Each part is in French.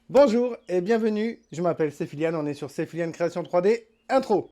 Bonjour et bienvenue, je m'appelle Céphiliane, on est sur Céphiliane Création 3D, intro.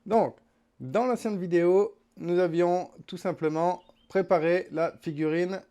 Donc, dans l'ancienne vidéo, nous avions tout simplement préparé la figurine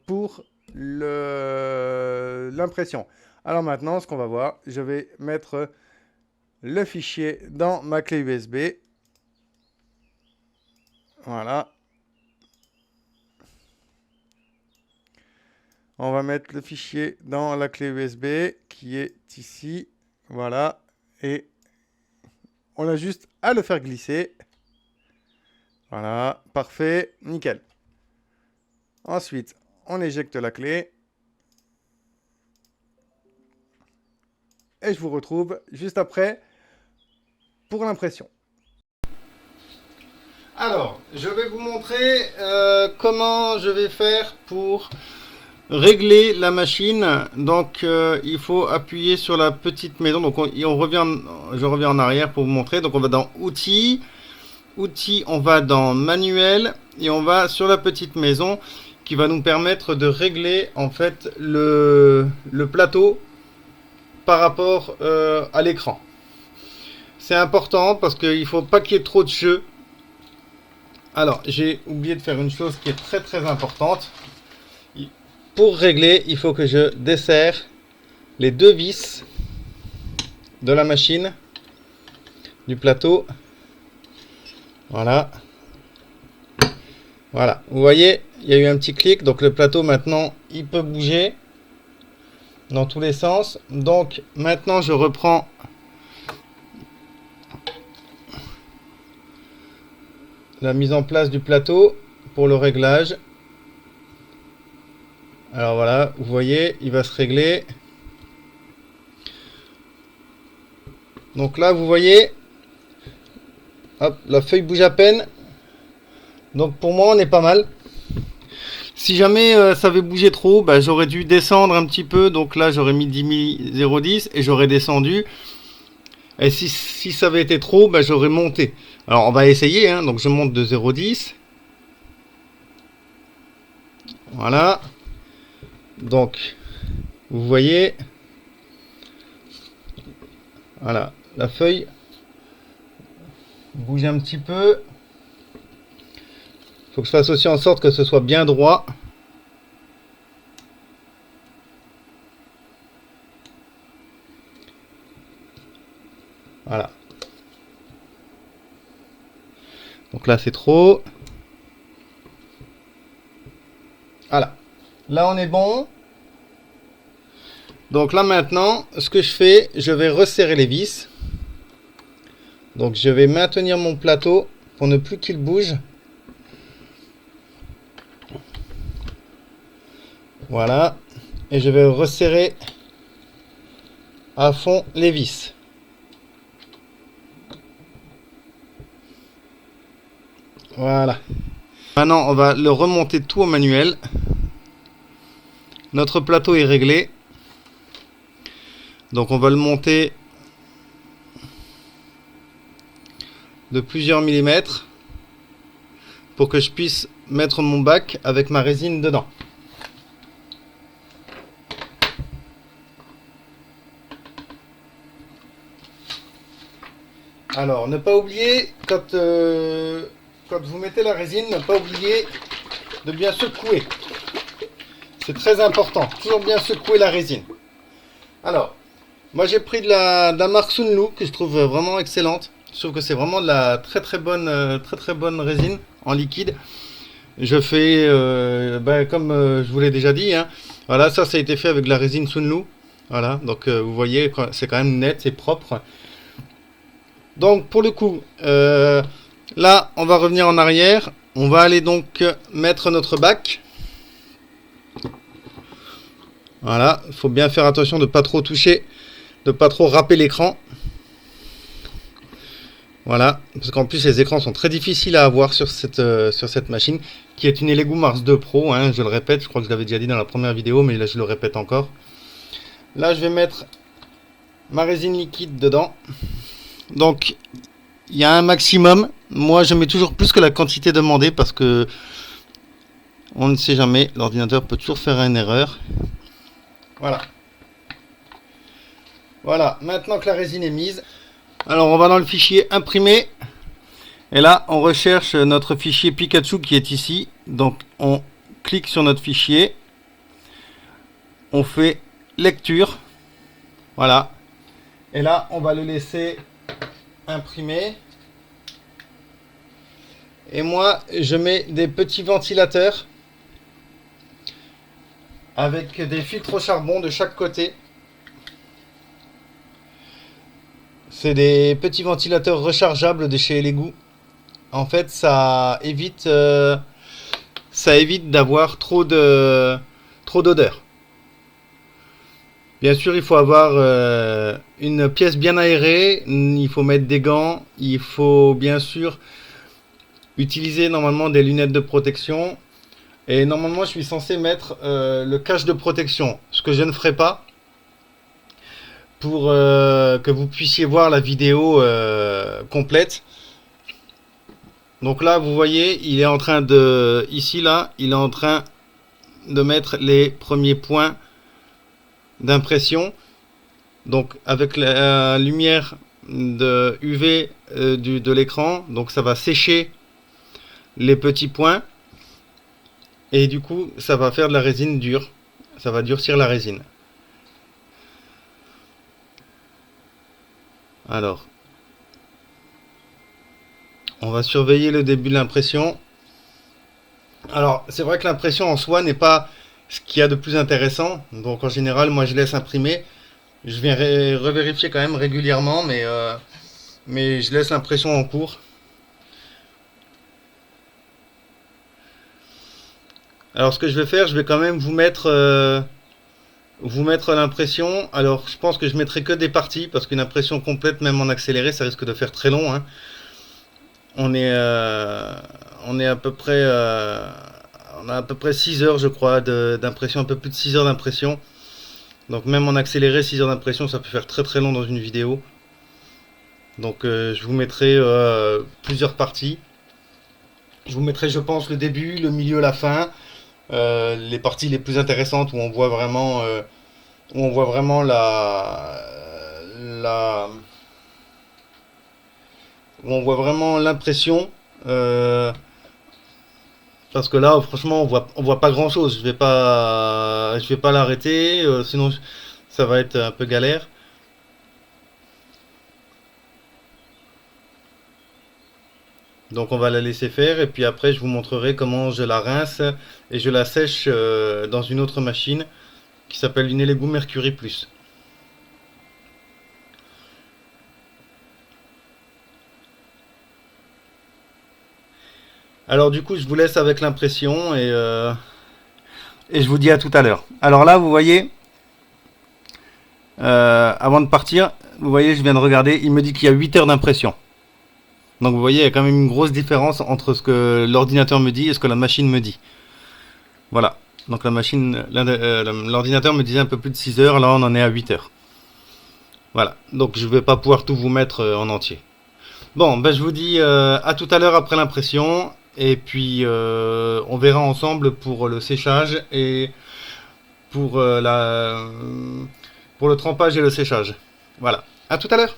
pour l'impression. Alors maintenant, ce qu'on va voir, je vais mettre le fichier dans ma clé USB. Voilà. On va mettre le fichier dans la clé USB qui est ici. Voilà. Et on a juste à le faire glisser. Voilà. Parfait. Nickel. Ensuite, on éjecte la clé. Et je vous retrouve juste après pour l'impression. Alors, je vais vous montrer comment je vais faire pour régler la machine. Donc, il faut appuyer sur la petite maison. Donc, je reviens en arrière pour vous montrer. Donc, on va dans Outils. Outils, on va dans Manuel. Et on va sur la petite maison qui va nous permettre de régler en fait le plateau par rapport à l'écran. C'est important parce qu'il ne faut pas qu'il y ait trop de jeux. Alors, j'ai oublié de faire une chose qui est très très importante. Pour régler, il faut que je desserre les deux vis de la machine, du plateau. Voilà. Voilà. Vous voyez, il y a eu un petit clic. Donc le plateau maintenant, il peut bouger dans tous les sens. Donc maintenant, je reprends la mise en place du plateau pour le réglage. Alors voilà, vous voyez, il va se régler. Donc là, vous voyez, hop, la feuille bouge à peine. Donc pour moi, on est pas mal. Si jamais ça avait bougé trop, bah, j'aurais dû descendre un petit peu. Donc là, j'aurais mis 0,10 et j'aurais descendu. Et si ça avait été trop, bah, j'aurais monté. Alors on va essayer, hein. Donc je monte de 0,10. Voilà. Donc, vous voyez, voilà, la feuille bouge un petit peu. Il faut que je fasse aussi en sorte que ce soit bien droit. Voilà. Donc là, c'est trop. Voilà. Là, on est bon. Donc là, maintenant, ce que je fais, je vais resserrer les vis. Donc, je vais maintenir mon plateau pour ne plus qu'il bouge. Voilà. Et je vais resserrer à fond les vis. Voilà. Maintenant, on va le remonter tout au manuel. Notre plateau est réglé. Donc on va le monter de plusieurs millimètres pour que je puisse mettre mon bac avec ma résine dedans. Alors, ne pas oublier, quand vous mettez la résine, ne pas oublier de bien secouer. C'est très important, toujours bien secouer la résine. Alors, moi j'ai pris de la marque Sunlu que je trouve vraiment excellente. Je trouve que c'est vraiment de la très très bonne résine en liquide. Je fais, comme je vous l'ai déjà dit, hein, voilà, ça a été fait avec de la résine Sunlu. Voilà, donc vous voyez, c'est quand même net, c'est propre. Donc pour le coup, là on va revenir en arrière. On va aller donc mettre notre bac. Voilà, il faut bien faire attention de ne pas trop toucher, de ne pas trop râper l'écran. Voilà, parce qu'en plus les écrans sont très difficiles à avoir sur cette machine, qui est une Elegoo Mars 2 Pro, hein, je le répète, je crois que je l'avais déjà dit dans la première vidéo, mais là je le répète encore. Là je vais mettre ma résine liquide dedans. Donc il y a un maximum, Moi, je mets toujours plus que la quantité demandée parce que on ne sait jamais. L'ordinateur peut toujours faire une erreur. Voilà. Voilà. Maintenant que la résine est mise, alors on va dans le fichier imprimer. Et là, on recherche notre fichier Pikachu qui est ici. Donc, on clique sur notre fichier. On fait lecture. Voilà. Et là, on va le laisser imprimer. Et moi, je mets des petits ventilateurs avec des filtres au charbon de chaque côté. C'est des petits ventilateurs rechargeables de chez Elegoo. En fait, ça évite d'avoir trop d'odeur. Bien sûr, il faut avoir une pièce bien aérée, il faut mettre des gants, il faut bien sûr utiliser normalement des lunettes de protection. Et normalement, je suis censé mettre le cache de protection, ce que je ne ferai pas pour que vous puissiez voir la vidéo complète. Donc là, vous voyez, il est en train de, ici là, il est en train de mettre les premiers points d'impression. Donc avec la lumière de UV de l'écran, donc ça va sécher les petits points et du coup ça va faire de la résine dure, ça va durcir la résine. Alors on va surveiller le début de l'impression. Alors c'est vrai que l'impression en soi n'est pas ce qu'il y a de plus intéressant, donc en général moi je laisse imprimer. Je viens revérifier quand même régulièrement, mais je laisse l'impression en cours. Alors ce que je vais faire, je vais quand même vous mettre l'impression. Alors je pense que je mettrai que des parties parce qu'une impression complète, même en accéléré, ça risque de faire très long. Hein. On est à peu près on a à peu près 6 heures je crois d'impression, un peu plus de 6 heures d'impression. Donc même en accéléré, 6 heures d'impression, ça peut faire très très long dans une vidéo. Donc je vous mettrai plusieurs parties. Je vous mettrai, je pense, le début, le milieu, la fin. Les parties les plus intéressantes où on voit vraiment, la où on voit vraiment l'impression. Parce que là, franchement, on voit pas grand chose. Je vais pas l'arrêter, sinon ça va être un peu galère. Donc on va la laisser faire et puis après je vous montrerai comment je la rince et je la sèche dans une autre machine qui s'appelle une Elegoo Mercury Plus. Alors du coup je vous laisse avec l'impression et je vous dis à tout à l'heure. Alors là vous voyez, avant de partir, vous voyez je viens de regarder, il me dit qu'il y a 8 heures d'impression. Donc vous voyez, il y a quand même une grosse différence entre ce que l'ordinateur me dit et ce que la machine me dit. Voilà. Donc l'ordinateur me disait un peu plus de 6 heures, là on en est à 8 heures. Voilà. Donc je ne vais pas pouvoir tout vous mettre en entier. Bon, ben je vous dis à tout à l'heure après l'impression. Et puis on verra ensemble pour le séchage et pour, pour le trempage et le séchage. Voilà. À tout à l'heure.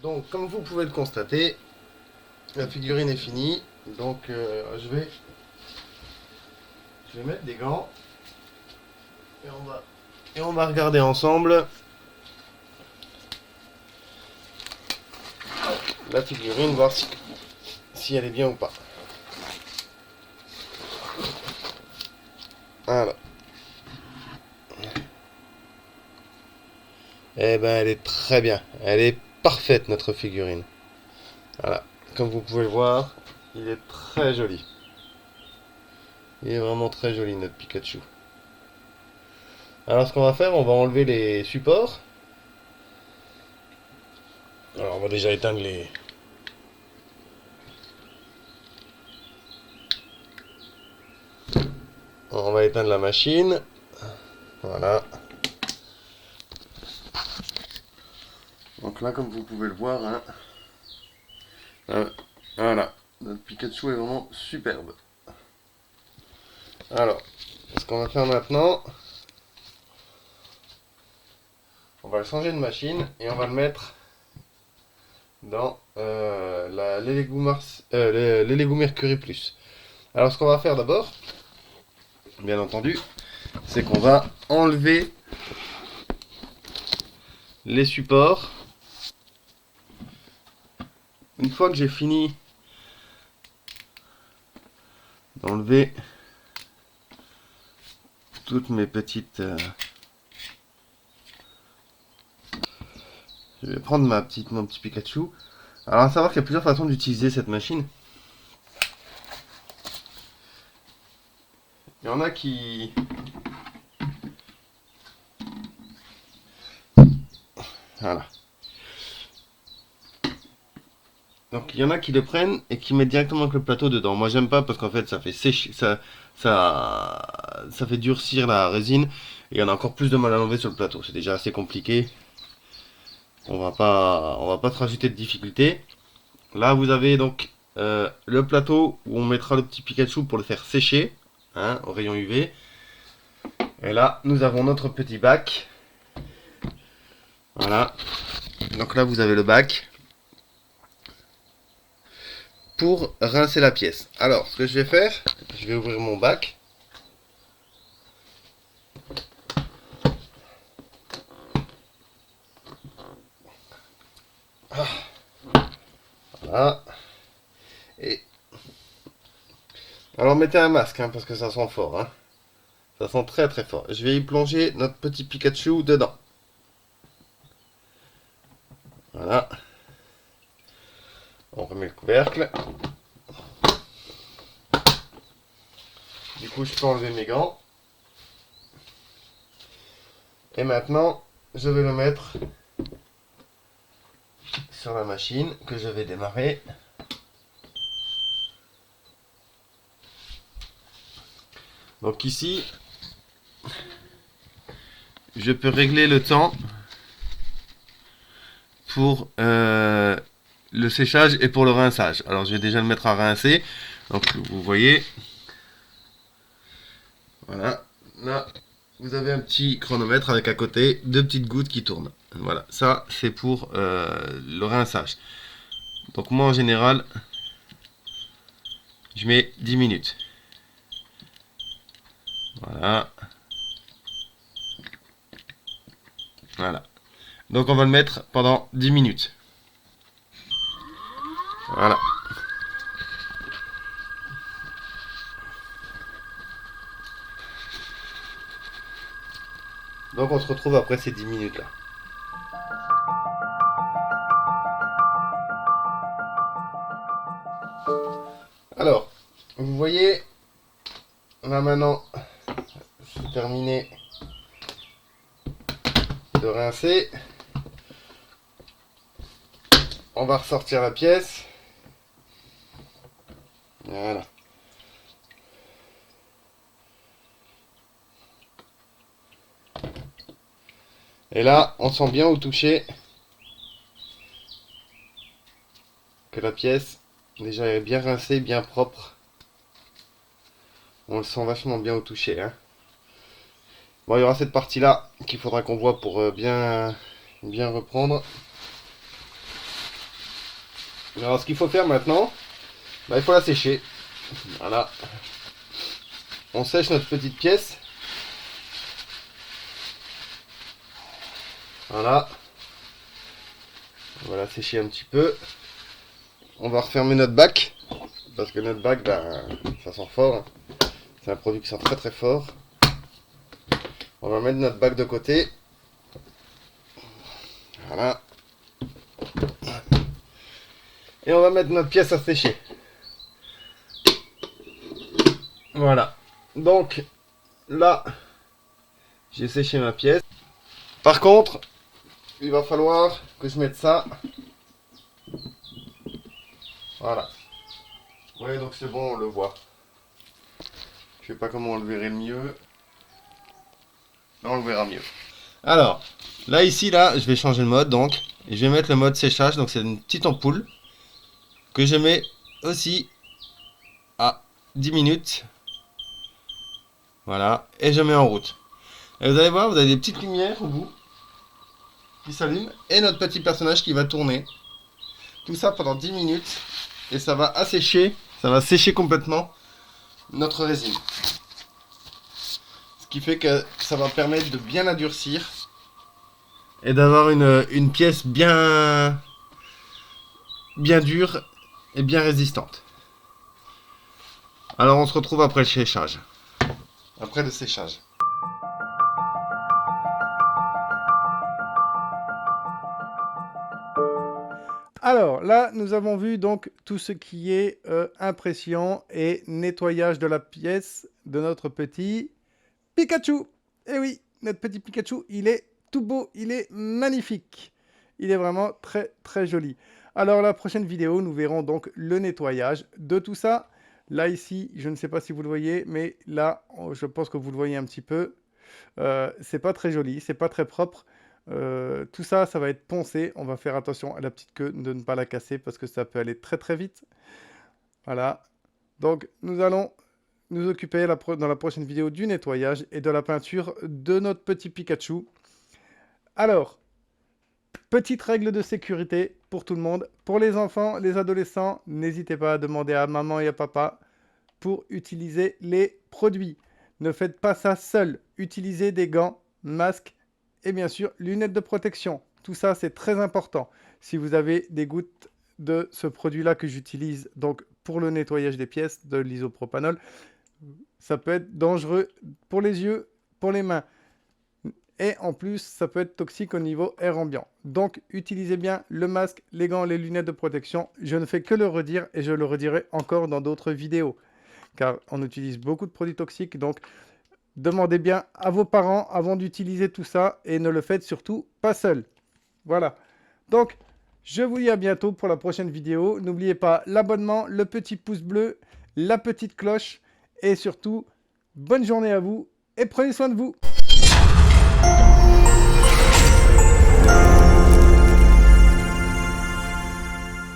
Donc, comme vous pouvez le constater, la figurine est finie. Donc, je vais mettre des gants et Et on va regarder ensemble la figurine, voir si elle est bien ou pas. Voilà. Eh ben, elle est très bien. Elle est parfaite, notre figurine. Voilà. Comme vous pouvez le voir, il est très joli. Il est vraiment très joli, notre Pikachu. Alors, ce qu'on va faire, on va enlever les supports. Alors, on va déjà éteindre les... On va éteindre la machine. Voilà. Donc là, comme vous pouvez le voir, hein, voilà, notre Pikachu est vraiment superbe. Alors, ce qu'on va faire maintenant, on va le changer de machine et on va le mettre dans l'Lego Mercury Plus. Alors, ce qu'on va faire d'abord, bien entendu, c'est qu'on va enlever les supports. Une fois que j'ai fini d'enlever toutes mes petites... Je vais prendre mon petit Pikachu. Alors à savoir qu'il y a plusieurs façons d'utiliser cette machine. Il y en a qui... Voilà. Donc il y en a qui le prennent et qui mettent directement avec le plateau dedans. Moi j'aime pas parce qu'en fait ça fait sécher, ça fait durcir la résine et il y en a encore plus de mal à l'enlever sur le plateau. C'est déjà assez compliqué. On va pas te rajouter de difficultés. Là vous avez donc le plateau où on mettra le petit Pikachu pour le faire sécher, hein, au rayon UV. Et là nous avons notre petit bac. Voilà. Donc là vous avez le bac pour rincer la pièce. Alors, ce que je vais faire, je vais ouvrir mon bac. Voilà. Et alors mettez un masque, hein, parce que ça sent fort. Hein. Ça sent très très fort. Je vais y plonger notre petit Pikachu dedans. Voilà. On remet le couvercle. Du coup, je peux enlever mes gants. Et maintenant, je vais le mettre sur la machine que je vais démarrer. Donc ici, je peux régler le temps pour le séchage et pour le rinçage. Alors je vais déjà le mettre à rincer. Donc vous voyez, voilà, là vous avez un petit chronomètre avec à côté deux petites gouttes qui tournent. Voilà, ça c'est pour le rinçage. Donc moi en général, je mets 10 minutes. Voilà. Voilà. Donc on va le mettre pendant 10 minutes. Voilà. Donc on se retrouve après ces 10 minutes là. Alors, vous voyez, là maintenant, c'est terminé de rincer. On va ressortir la pièce. Voilà. Et là, on sent bien au toucher que la pièce déjà est bien rincée, bien propre. On le sent vachement bien au toucher. Hein. Bon, il y aura cette partie-là qu'il faudra qu'on voit pour bien reprendre. Alors, ce qu'il faut faire maintenant, bah, il faut la sécher. Voilà. On sèche notre petite pièce. Voilà. On va la sécher un petit peu. On va refermer notre bac. Parce que notre bac, ben, ça sent fort. C'est un produit qui sent très très fort. On va mettre notre bac de côté. Voilà. Et on va mettre notre pièce à sécher. Voilà. Donc, là, j'ai séché ma pièce. Par contre, il va falloir que je mette ça. Voilà. Ouais, donc c'est bon, on le voit. Je sais pas comment on le verrait le mieux. Là, on le verra mieux. Alors, là, ici, là, je vais changer le mode, donc. Et je vais mettre le mode séchage, donc c'est une petite ampoule. Que je mets aussi à 10 minutes. Voilà. Et je mets en route. Et vous allez voir, vous avez des petites lumières au bout. Qui s'allument. Et notre petit personnage qui va tourner. Tout ça pendant 10 minutes. Et ça va assécher. Ça va sécher complètement notre résine. Ce qui fait que ça va permettre de bien la durcir et d'avoir une pièce bien dure et bien résistante. Alors on se retrouve après le séchage. Après le séchage. Alors là, nous avons vu donc tout ce qui est impression et nettoyage de la pièce de notre petit Pikachu. Et oui, notre petit Pikachu, il est tout beau, il est magnifique. Il est vraiment très très joli. Alors la prochaine vidéo, nous verrons donc le nettoyage de tout ça. Là ici, je ne sais pas si vous le voyez, mais là, je pense que vous le voyez un petit peu. C'est pas très joli, c'est pas très propre. Tout ça, ça va être poncé. On va faire attention à la petite queue de ne pas la casser parce que ça peut aller très très vite. Voilà. Donc, nous allons nous occuper dans la prochaine vidéo du nettoyage et de la peinture de notre petit Pikachu. Alors, petite règle de sécurité pour tout le monde. Pour les enfants, les adolescents, n'hésitez pas à demander à maman et à papa pour utiliser les produits. Ne faites pas ça seul. Utilisez des gants, masques et bien sûr lunettes de protection. Tout ça, c'est très important. Si vous avez des gouttes de ce produit-là que j'utilise donc pour le nettoyage des pièces, de l'isopropanol, ça peut être dangereux pour les yeux, pour les mains. Et en plus, ça peut être toxique au niveau air ambiant. Donc, utilisez bien le masque, les gants, les lunettes de protection. Je ne fais que le redire et je le redirai encore dans d'autres vidéos. Car on utilise beaucoup de produits toxiques. Donc, demandez bien à vos parents avant d'utiliser tout ça. Et ne le faites surtout pas seul. Voilà. Donc, je vous dis à bientôt pour la prochaine vidéo. N'oubliez pas l'abonnement, le petit pouce bleu, la petite cloche. Et surtout, bonne journée à vous et prenez soin de vous.